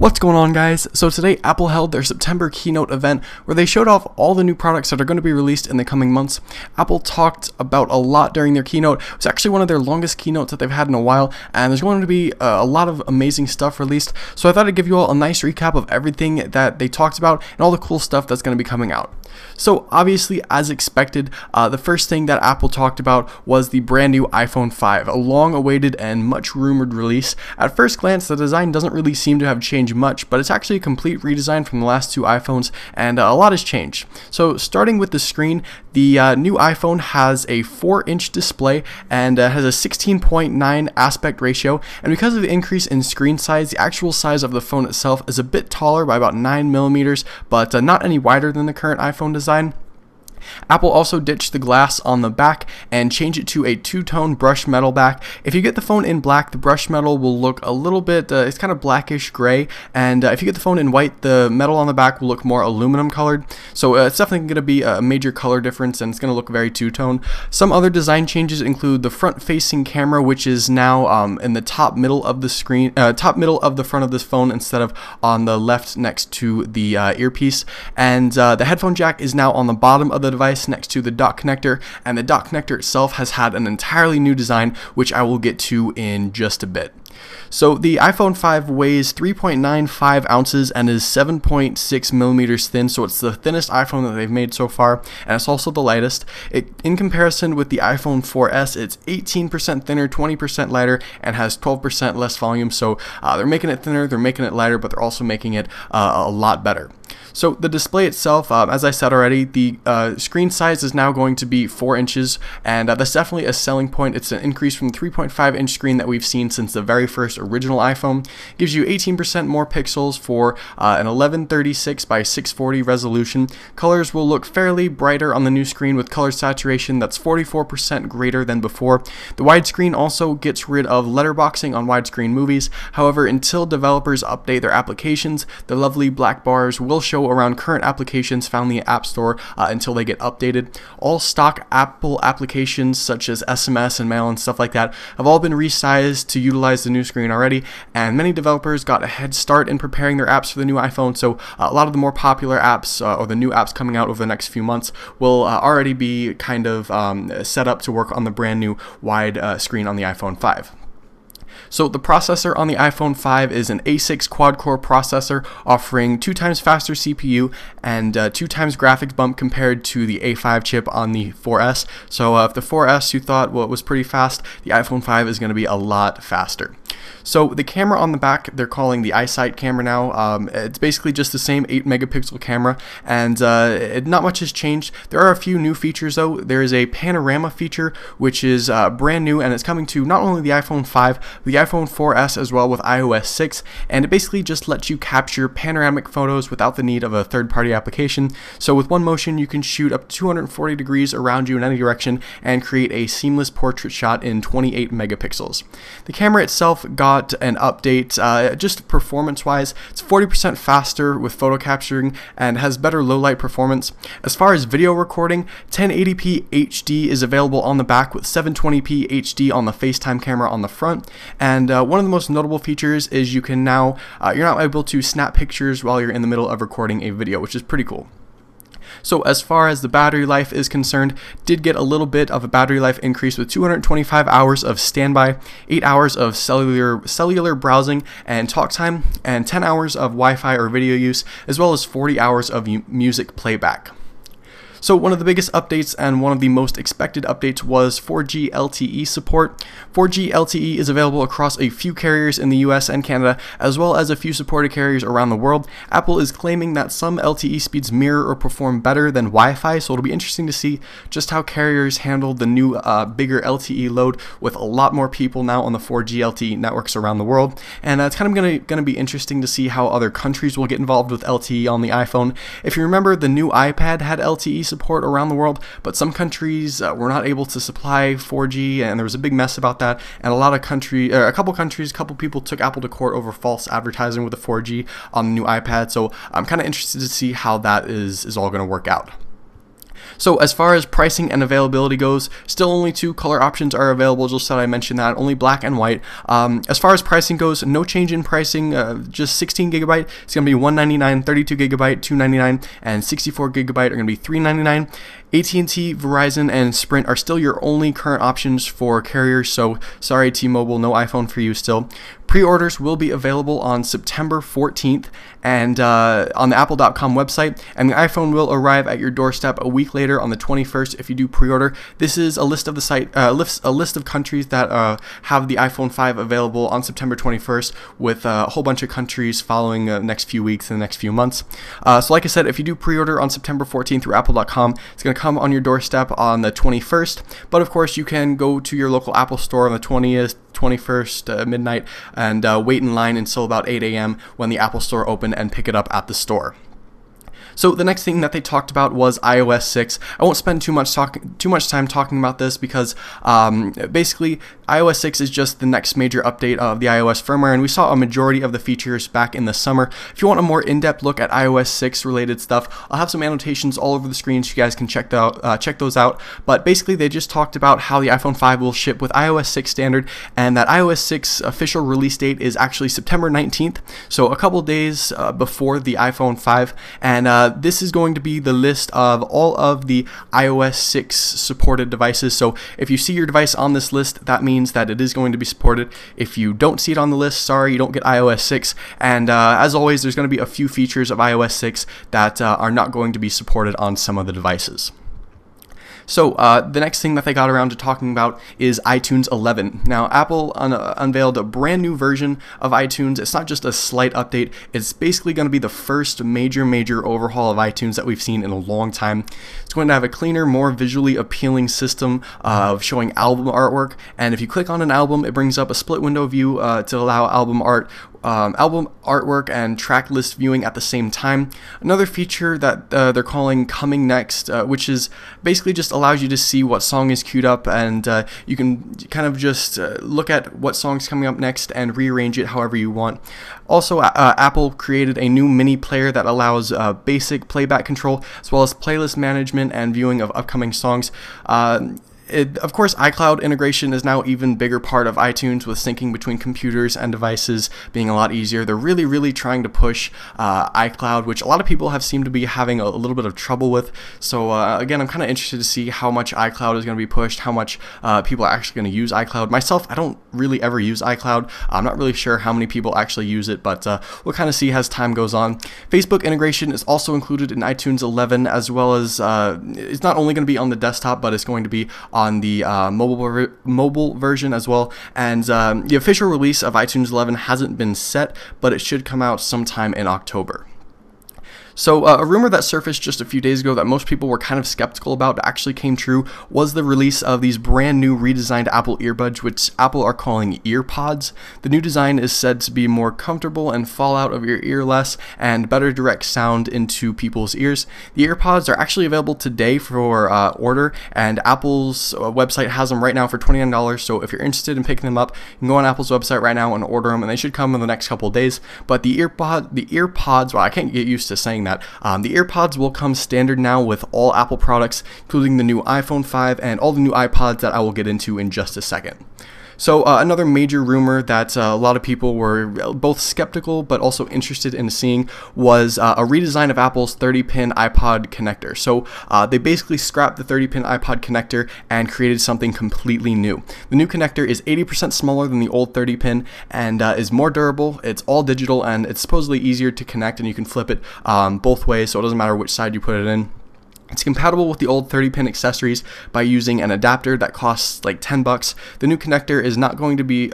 What's going on, guys? So today Apple held their September keynote event where they showed off all the new products that are going to be released in the coming months. Apple talked about a lot during their keynote. It was actually one of their longest keynotes that they've had in a while, and there's going to be a lot of amazing stuff released. So I thought I'd give you all a nice recap of everything that they talked about and all the cool stuff that's going to be coming out. So obviously, as expected, the first thing that Apple talked about was the brand new iPhone 5, a long-awaited and much rumored release. At first glance, the design doesn't really seem to have changed much, but it's actually a complete redesign from the last two iPhones, and a lot has changed. So starting with the screen, the new iPhone has a 4-inch display and has a 16.9 aspect ratio, and because of the increase in screen size, the actual size of the phone itself is a bit taller by about 9 millimeters, but not any wider than the current iPhone design. Apple also ditched the glass on the back and changed it to a two-tone brushed metal back. If you get the phone in black, the brushed metal will look a little bit, it's kind of blackish gray, and if you get the phone in white, the metal on the back will look more aluminum colored. So it's definitely going to be a major color difference, and it's going to look very two-tone. Some other design changes include the front-facing camera, which is now in the top middle of the screen, top middle of the front of this phone instead of on the left next to the earpiece, and the headphone jack is now on the bottom of the device next to the dock connector, and the dock connector itself has had an entirely new design, which I will get to in just a bit. So the iPhone 5 weighs 3.95 ounces and is 7.6 millimeters thin, so it's the thinnest iPhone that they've made so far, and it's also the lightest. In comparison with the iPhone 4S, it's 18% thinner, 20% lighter, and has 12% less volume, so they're making it thinner, they're making it lighter, but they're also making it a lot better. So the display itself, as I said already, the screen size is now going to be 4 inches, and that's definitely a selling point. It's an increase from the 3.5-inch screen that we've seen since the very first original iPhone. It gives you 18% more pixels for an 1136 by 640 resolution. Colors will look fairly brighter on the new screen with color saturation that's 44% greater than before. The widescreen also gets rid of letterboxing on widescreen movies. However, until developers update their applications, the lovely black bars will show around current applications found in the App Store until they get updated. All stock Apple applications such as SMS and mail and stuff like that have all been resized to utilize the new screen already, and many developers got a head start in preparing their apps for the new iPhone, so a lot of the more popular apps or the new apps coming out over the next few months will already be kind of set up to work on the brand new wide screen on the iPhone 5. So the processor on the iPhone 5 is an A6 quad-core processor offering 2 times faster CPU and 2 times graphics bump compared to the A5 chip on the 4S. So if the 4S you thought, well, it was pretty fast, the iPhone 5 is going to be a lot faster. So the camera on the back, they're calling the iSight camera now. It's basically just the same 8-megapixel camera, and not much has changed. There are a few new features though. There is a panorama feature, which is brand new, and it's coming to not only the iPhone 5, but the iPhone 4S as well with iOS 6, and it basically just lets you capture panoramic photos without the need of a third-party application. So with one motion, you can shoot up to 240 degrees around you in any direction and create a seamless portrait shot in 28 megapixels. The camera itself got an update just performance-wise. It's 40% faster with photo capturing and has better low-light performance. As far as video recording, 1080p HD is available on the back with 720p HD on the FaceTime camera on the front, and one of the most notable features is you can now, you're now able to snap pictures while you're in the middle of recording a video, which is pretty cool. So as far as the battery life is concerned, did get a little bit of a battery life increase with 225 hours of standby, 8 hours of cellular browsing and talk time, and 10 hours of Wi-Fi or video use, as well as 40 hours of music playback. So one of the biggest updates and one of the most expected updates was 4G LTE support. 4G LTE is available across a few carriers in the US and Canada, as well as a few supported carriers around the world. Apple is claiming that some LTE speeds mirror or perform better than Wi-Fi, so it'll be interesting to see just how carriers handle the new bigger LTE load with a lot more people now on the 4G LTE networks around the world. And it's kind of going to be interesting to see how other countries will get involved with LTE on the iPhone. If you remember, the new iPad had LTE support around the world, but some countries were not able to supply 4G, and there was a big mess about that, and a couple people took Apple to court over false advertising with the 4G on the new iPad, so I'm kind of interested to see how that is all going to work out. So as far as pricing and availability goes, still only 2 color options are available, just thought I mentioned that, only black and white. As far as pricing goes, no change in pricing, just 16 gigabyte, it's going to be $199, 32 gigabyte, $299, and 64 gigabyte are going to be $399. AT&T, Verizon, and Sprint are still your only current options for carriers, so sorry T-Mobile, no iPhone for you still. Pre-orders will be available on September 14th and on the Apple.com website, and the iPhone will arrive at your doorstep a week later on the 21st if you do pre-order. This is a list of the site, a list of countries that have the iPhone 5 available on September 21st, with a whole bunch of countries following the next few weeks and the next few months. So like I said, if you do pre-order on September 14th through Apple.com, it's going to come on your doorstep on the 21st, but of course you can go to your local Apple store on the 20th, 21st midnight and wait in line until about 8 a.m. when the Apple Store opened and pick it up at the store. So the next thing that they talked about was iOS 6. I won't spend too much time talking about this because basically iOS 6 is just the next major update of the iOS firmware, and we saw a majority of the features back in the summer. If you want a more in-depth look at iOS 6 related stuff, I'll have some annotations all over the screen so you guys can check those out. But basically they just talked about how the iPhone 5 will ship with iOS 6 standard, and that iOS 6 official release date is actually September 19th, so a couple days before the iPhone 5, and this is going to be the list of all of the iOS 6 supported devices. So if you see your device on this list, that means that it is going to be supported. If you don't see it on the list, sorry, you don't get iOS 6. And as always, there's going to be a few features of iOS 6 that are not going to be supported on some of the devices. So the next thing that they got around to talking about is iTunes 11. Now, Apple unveiled a brand new version of iTunes. It's not just a slight update. It's basically going to be the first major overhaul of iTunes that we've seen in a long time. It's going to have a cleaner, more visually appealing system of showing album artwork. And if you click on an album, it brings up a split window view to allow album artwork and track list viewing at the same time. Another feature that they're calling Coming Next, which is basically just allows you to see what song is queued up, and you can kind of just look at what song's coming up next and rearrange it however you want. Also, Apple created a new mini player that allows basic playback control as well as playlist management and viewing of upcoming songs. Of course, iCloud integration is now even bigger part of iTunes, with syncing between computers and devices being a lot easier. They're really trying to push iCloud, which a lot of people have seemed to be having a little bit of trouble with. So again, I'm kind of interested to see how much iCloud is going to be pushed, how much people are actually going to use iCloud. Myself, I don't really ever use iCloud. I'm not really sure how many people actually use it, but we'll kind of see as time goes on. Facebook integration is also included in iTunes 11, as well as it's not only going to be on the desktop, but it's going to be on the mobile version as well. And the official release of iTunes 11 hasn't been set, but it should come out sometime in October. So a rumor that surfaced just a few days ago that most people were kind of skeptical about but actually came true was the release of these brand new redesigned Apple earbuds, which Apple are calling Earpods. The new design is said to be more comfortable and fall out of your ear less and better direct sound into people's ears. The Earpods are actually available today for order, and Apple's website has them right now for $29. So if you're interested in picking them up, you can go on Apple's website right now and order them, and they should come in the next couple of days. But the Earpods, well, I can't get used to saying that. The Earpods will come standard now with all Apple products, including the new iPhone 5 and all the new iPods that I will get into in just a second. So another major rumor that a lot of people were both skeptical but also interested in seeing was a redesign of Apple's 30-pin iPod connector. So they basically scrapped the 30-pin iPod connector and created something completely new. The new connector is 80% smaller than the old 30-pin and is more durable. It's all digital, and it's supposedly easier to connect, and you can flip it both ways, so it doesn't matter which side you put it in. It's compatible with the old 30-pin accessories by using an adapter that costs like $10. The new connector is not going to be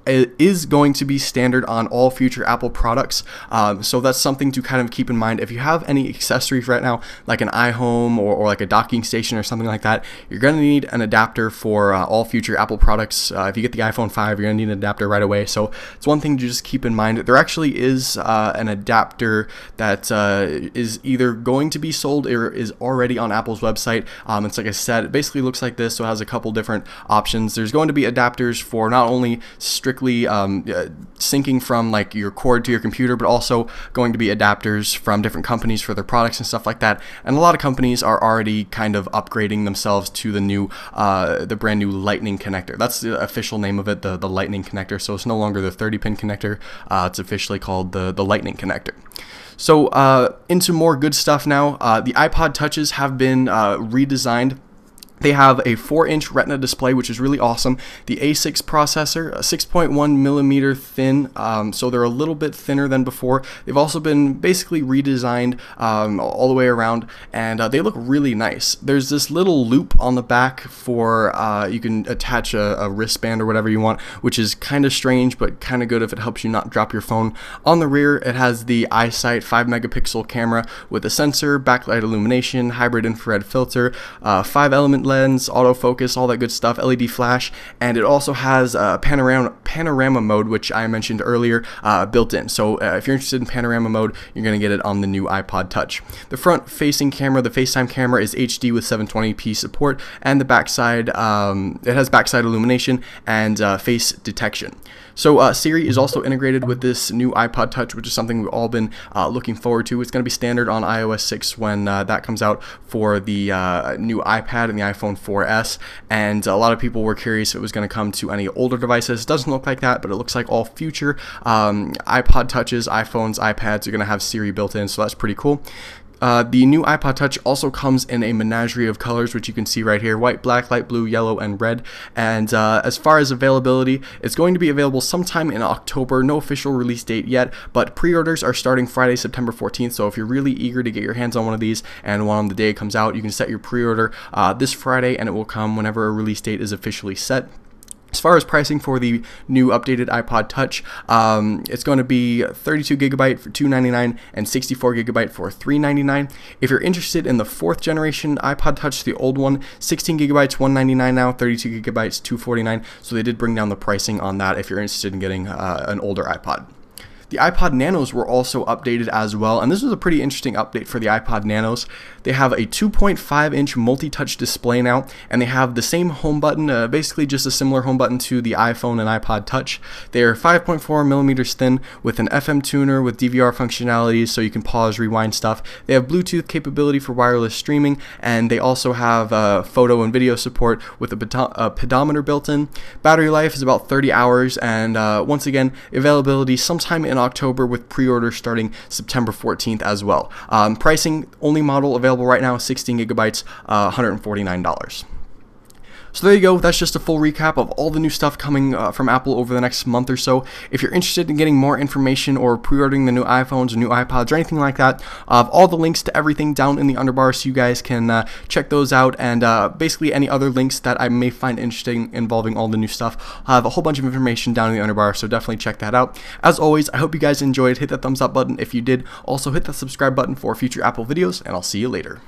is going to be standard on all future Apple products, so that's something to kind of keep in mind. If you have any accessories right now, like an iHome or like a docking station or something like that, you're going to need an adapter for all future Apple products. If you get the iPhone 5, you're going to need an adapter right away, so it's one thing to just keep in mind. There actually is an adapter that is either going to be sold or is already on Apple's website. It's like I said, it basically looks like this, so it has a couple different options. There's going to be adapters for not only strictly strictly syncing from like your cord to your computer, but also going to be adapters from different companies for their products and stuff like that. And a lot of companies are already kind of upgrading themselves to the brand new Lightning connector. That's the official name of it, the Lightning connector. So it's no longer the 30-pin connector. It's officially called the Lightning connector. So into more good stuff now. The iPod Touches have been redesigned. They have a 4-inch Retina display, which is really awesome. The A6 processor, 6.1 millimeter thin, so they're a little bit thinner than before. They've also been basically redesigned all the way around, and they look really nice. There's this little loop on the back for you can attach a wristband or whatever you want, which is kind of strange, but kind of good if it helps you not drop your phone. On the rear, it has the iSight 5-megapixel camera with a sensor, backlight illumination, hybrid infrared filter, 5-element lens, autofocus, all that good stuff, LED flash, and it also has panorama mode, which I mentioned earlier, built in. So if you're interested in panorama mode, you're going to get it on the new iPod Touch. The front-facing camera, the FaceTime camera, is HD with 720p support, and the backside, it has backside illumination and face detection. So Siri is also integrated with this new iPod Touch, which is something we've all been looking forward to. It's going to be standard on iOS 6 when that comes out for the new iPad and the iPhone 4S, and a lot of people were curious if it was going to come to any older devices. It doesn't look like that, but it looks like all future iPod Touches, iPhones, iPads are going to have Siri built in, so that's pretty cool. The new iPod Touch also comes in a menagerie of colors, which you can see right here: white, black, light blue, yellow, and red. And as far as availability, it's going to be available sometime in October. No official release date yet, but pre-orders are starting Friday, September 14th. So if you're really eager to get your hands on one of these and want them the day it comes out, you can set your pre-order this Friday, and it will come whenever a release date is officially set. As far as pricing for the new updated iPod Touch, it's going to be 32 gigabyte for $299 and 64 gigabyte for $399. If you're interested in the 4th generation iPod Touch, the old one, 16 gigabytes, $199 now, 32 gigabytes, $249. So they did bring down the pricing on that if you're interested in getting an older iPod. The iPod Nanos were also updated as well, and this was a pretty interesting update for the iPod Nanos. They have a 2.5-inch multi-touch display now, and they have the same home button, basically just a similar home button to the iPhone and iPod Touch. They are 5.4 millimeters thin with an FM tuner with DVR functionalities, so you can pause, rewind stuff. They have Bluetooth capability for wireless streaming, and they also have photo and video support with a pedometer built in. Battery life is about 30 hours, and once again, availability sometime in October with pre-order starting September 14th as well. Pricing, only model available right now, 16 gigabytes, $149. So there you go, that's just a full recap of all the new stuff coming from Apple over the next month or so. If you're interested in getting more information or pre-ordering the new iPhones or new iPods or anything like that, all the links to everything down in the underbar, so you guys can check those out, and basically any other links that I may find interesting involving all the new stuff. I have a whole bunch of information down in the underbar, so definitely check that out. As always, I hope you guys enjoyed. Hit that thumbs up button if you did. Also hit that subscribe button for future Apple videos, and I'll see you later.